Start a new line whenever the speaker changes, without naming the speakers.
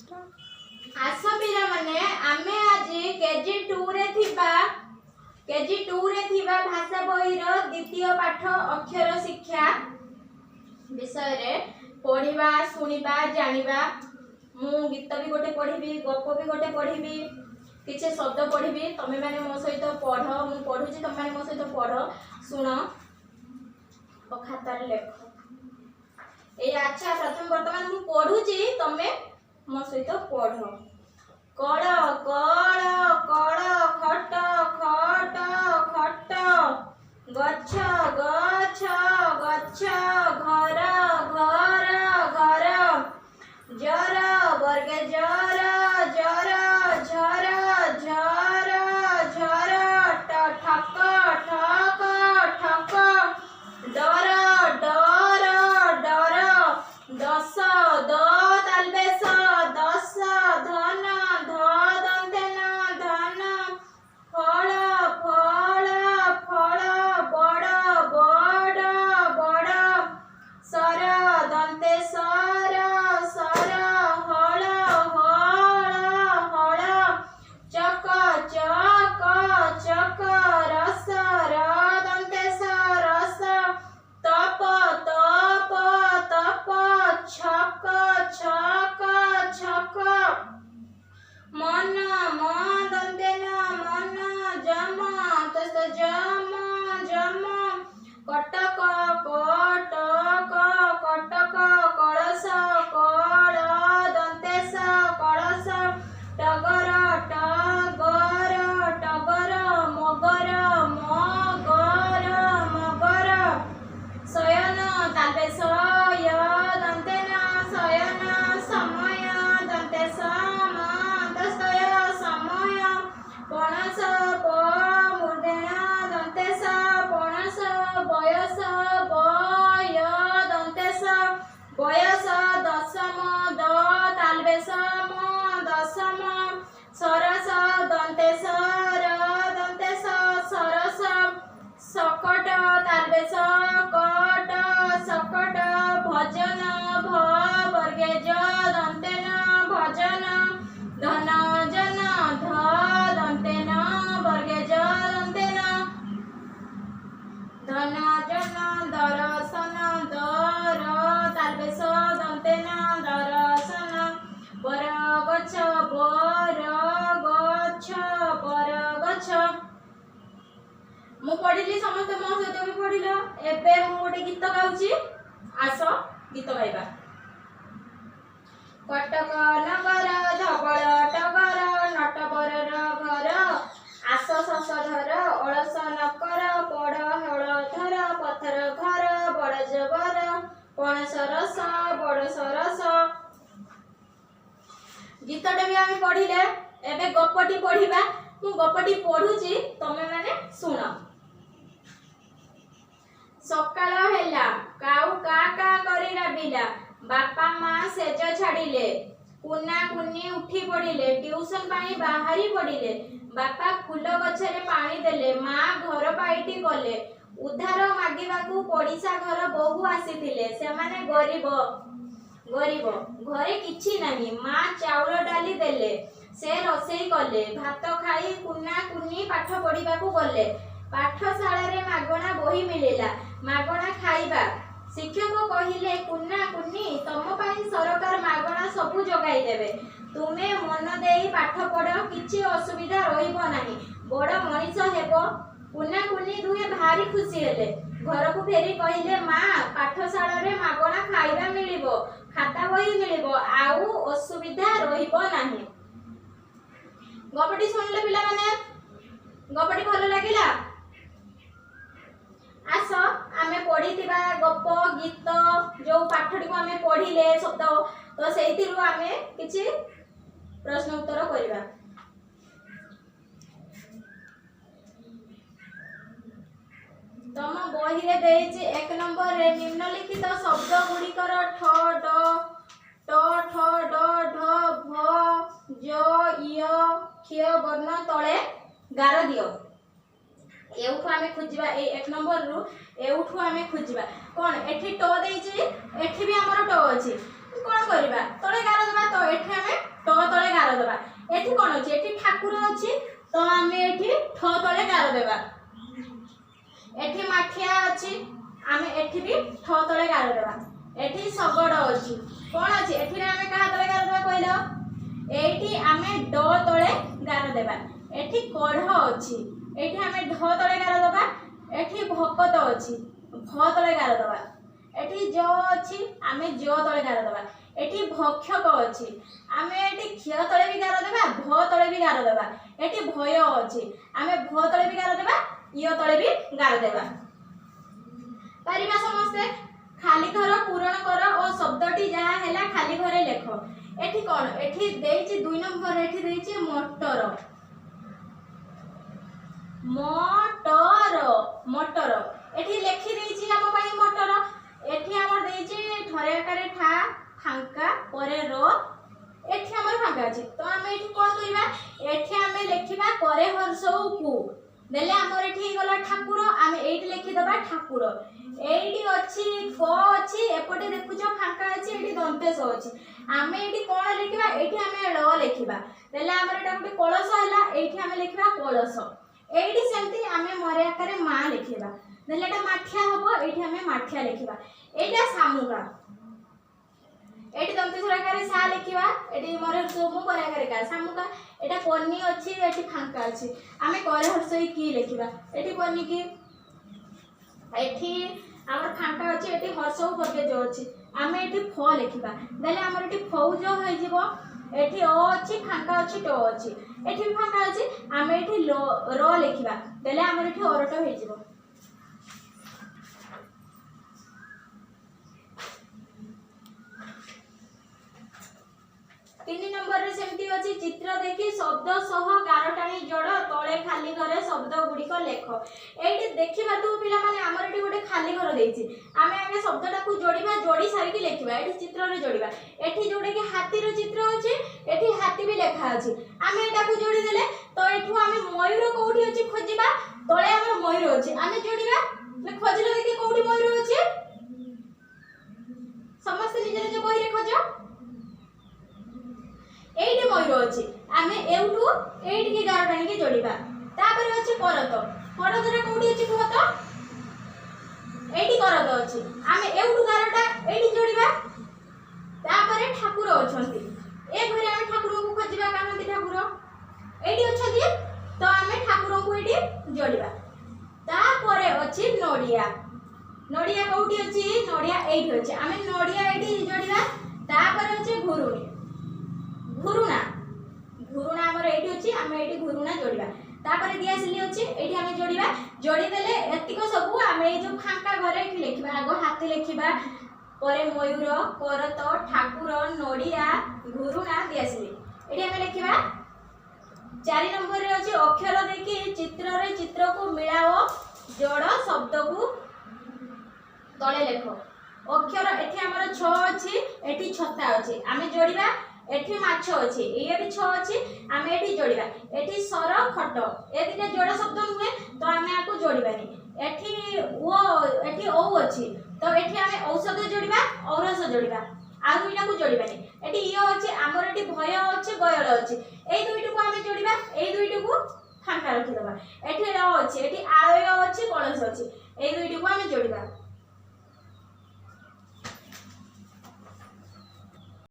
आस पिला माने आमे आज केजी 2 रे थिबा भाषा बही रो द्वितीय पाठ अक्षर शिक्षा विषय रे पढ़िबा सुनिबा जानिबा। मु गीत भी गोटे पढ़िबी, गप भी गोटे पढ़िबी, किछि शब्द पढ़िबी। तमे माने मो सहित पढ़, मु पढुची तमे माने मो सहित पढ़ सुन ओ खाता रे लेख। ए अच्छा प्रथम वर्तमान मु पढुची तमे मो सहित पढ़। कड़ कड़ कड़ खट खट खट गच्छ गच्छ गच्छ घर घर घर जर वर्ग जर जर झर झर झर ठक ठक ठक डर डर डर दस द तालबेस दस धन ध दंतेन धन फल फल फल बड़ बड़ बड़ सर दंते सर सर हल हल हल चक चक चक रस र दंते रस तप तप तप छक छक छक मन मन दंतेन मन जम तस्त जम जम कटक कटक कटक कलश कल दंतेश कलश टगर टगर टगर मगर मगर मगर शयन तालबेस य दंतेन शयन समय दंते सम दस्तय समय पणस प मूर्धेन दंतेश पणस बयस बय दंतेश बयस दशम द तालबेस म दशम सरस दंतेश र दंतेश सरस सकट तालबेस कट सकट भजन भ वर्गे ज दंतेन भजन धन जन ध दंतेन वर्गे ज दंतेन धन जन दर्शन दर तालबेस दंतेन दर्शन बर गच्छ बर गच्छ बर गच्छ। मु पढ़िली समस्त मो सहित भी पढ़िल। एबे मु गोटे गीत गाउची, आस गीत गाइबा। कटक नगर धवल टगर नटवर घर आस शशधर अलस नकर पड़ हलधर पथर घर बड़ जबर पणस रस बड़ सरस। गीतटे भी आमे पढ़िले। एबे गपटी पढ़िबा। मु गपटी पढ़ुची तमे माने सुन। सकाळ हेला काऊ का का करी राबिला बापा माँ सेज छाड़िले कुना कुनी उठी पड़िले ट्यूशन पाई बाहरी पड़िले बापा फूल गछरे पानी देले माँ घर पाइटी गले उधार मागिबाकू पड़िसा घर बहु आसीथिले सेमाने गरीब गरीब घरे किछि नाही माँ चाउल डाली देले से रोसेई कले भात खाई कुना कुनी पाठ पढ़िबाकू गले पाठशाला रे मागणा बही मिलिला मागणा खाइबा शिक्षक कहिले कुना कुनी तम पाई सरकार मागणा सबु जगाई देबे तुमे मन देई पाठ पढ़ किछि असुविधा रहिबो नाही बड़ मनीष हेबो। कुना कुनी दुहे भारी खुशी हेले घर को फेरी कहिले माँ पाठशाला रे मागणा खाइबा मिलिबो खाता बही मिलिबो आउ असुविधा रहिबो नाही। गपटी सुनले पिला माने गपटी भलो लागिला। आस आमे पढ़िथिबा गप गीत जो पाठटी को आमे पढ़िले शब्द तो सेहितिरु आमे किछि प्रश्न उत्तर करिबा। तम बही रे देइछि 1 नंबर रे निम्नलिखित शब्द गुड़िकर ठ ड ठ ड ढ भ ज य क्ष वर्ण तळे गार दियो। एउठु आमे खुजिबा ए 1 नंबर रु एउठु आमे खुजिबा कोन एठी ट देइछि एठी भी हमर ट अछि कोन करिबा तळे गार देबा तो एठी आमे दबा एठी कोन अछि एठी ठाकुर अछि तो आमे एठी ठ तळे गार देबा एठी माठिया अछि आमे एठी भी ठ तळे गार देबा एठी सगड अछि कोन अछि एठी रे आमे कहा तळे गार देबा कहलो एठी आमे ड तळे गार देबा एठी कढ अछि एठी आमे ढ तळे गार देबा एठी भकत अछि भ तळे गार देबा एठी ज अछि आमे ज तळे गार देबा एठी भक्षक अछि आमे एठी क्ष तळे भी गार देबा भ तळे भी गार देबा एठी भय अछि आमे भ तळे भी गार देबा य तळे भी गार देबा परिबा समस्ते खाली घर पूरण कर और शब्दटी जहा हैला खाली घरे लेख एठी कोन एठी देइछि 2 नंबर एठी देइछि मटर मटर मटर एठी लेखि देइछि हम पई मटर एठी हमर देइछि ठरे आकारे ठा फांका परे रो एठी हमर फांका अछि तो हम एठी कोन करिबा एठी हमें लेखिबा करे हर्षौ कु देले हमर एठी गला ठाकुर हम एठी लेखि दबा ठाकुर एठी अछि क अछि एपटे देखुछो फांका अछि एठी दंतेश अछि हम एठी कोन लेखिबा एठी हमें ल लेखिबा देले हमर एटा गुटे कलश हला एठी हमें लेखिबा कलश एठी सेमती हमें मरे आकारे मा लेखिबा देले एटा माठिया हबो एठी हमें माठिया लेखिबा एटा सामुका एठी दंतेश आकारे सा लेखिबा एठी मरे सोमु करे आकारे का सामुका एटा कोन्नी अछि एठी फांका अछि हमें करे हर्षई की लेखिबा एठी कोन्नी की एठी हमर फांका अछि एठी हर्षौ वर्गे जो अछि हमें एठी फ लेखिबा देले हमर एठी फौज होई जिवो एठी ओ अछि फांका अछि ट अछि एठी भी फांका अछि हमें एठी र लेखिबा देले हमर एठी अरट होई जिवो 3 नंबर रे सेमती अछि चित्र देखि शब्द सह गारटाणी जोड़ तळे खाली घरे शब्द गुडी को लेख एठी देखिबा तू पिला माने हमर एठी गोटे खाली घर देइछि आमे आगे शब्दटा को जोड़ीबा जोड़ी सारी कि लेखिबा एठी चित्र रे जोड़ीबा एठी जोडे कि हाथी रो चित्र अछि एठी हाथी भी लेखा अछि आमे एटा को जोड़ी देले तो एठु आमे मयूर कोठी अछि खोजिबा तळे हमर मयूर अछि आमे जोड़ीबा ले खोजिले देखि कोठी मयूर अछि समस्त निज निज बही रे खोजो एठी मयूर अछि आमे एउठु एठी के गारटाणी के जोड़ीबा तापर अछि करत करत रे कोठी अछि कहत एठी करत अछि आमे एउठु गारटा एठी जोड़ीबा तापर ठाकुर अछंती ए घरे आमे ठाकुर को खोजिबा कानंती ठाकुर एठी अछंती तो आमे ठाकुर को एठी जोड़ीबा तापर अछि नोडिया नोडिया कोठी अछि नोडिया एठी अछि आमे नोडिया एठी जोड़ीबा तापर अछि घुरुणी घुरुणा घुरुणा हमर एठी अछि हम एठी घुरुणा जोड़ीबा तापर दिया सिली अछि एठी हम जोड़ीबा जोड़ी देले एतिको सब हम ए जो फांका घरे एठी लेखिबा आगो हाथी लेखिबा परे मयूर करत ठाकुर नोडिया घुरुणा दिया सिली एठी हम लेखिबा 4 नंबर रे अछि अक्षर देखि चित्र रे चित्र को मिलाओ जोड़ शब्द को तळे लेखो अक्षर एठी हमर 6 अछि एठी छता अछि हम जोड़ीबा एठी माछ अछि ए भी 6 अछि हम एठी जोड़ीबा एठी सर खट ए दिने जोड़ शब्द नुहे तो हम आको जोड़ीबानी एठी ओ एठी औ अछि तो एठी हम औषध जोड़ीबा औरस जोड़ीबा आ दुईटा को जोड़ीबानी एठी इ अछि हमर एठी भय अछि गयल अछि ए दुईटा को हम जोड़ीबा ए दुईटा को फांका रखि दबा एठी र अछि एठी आलय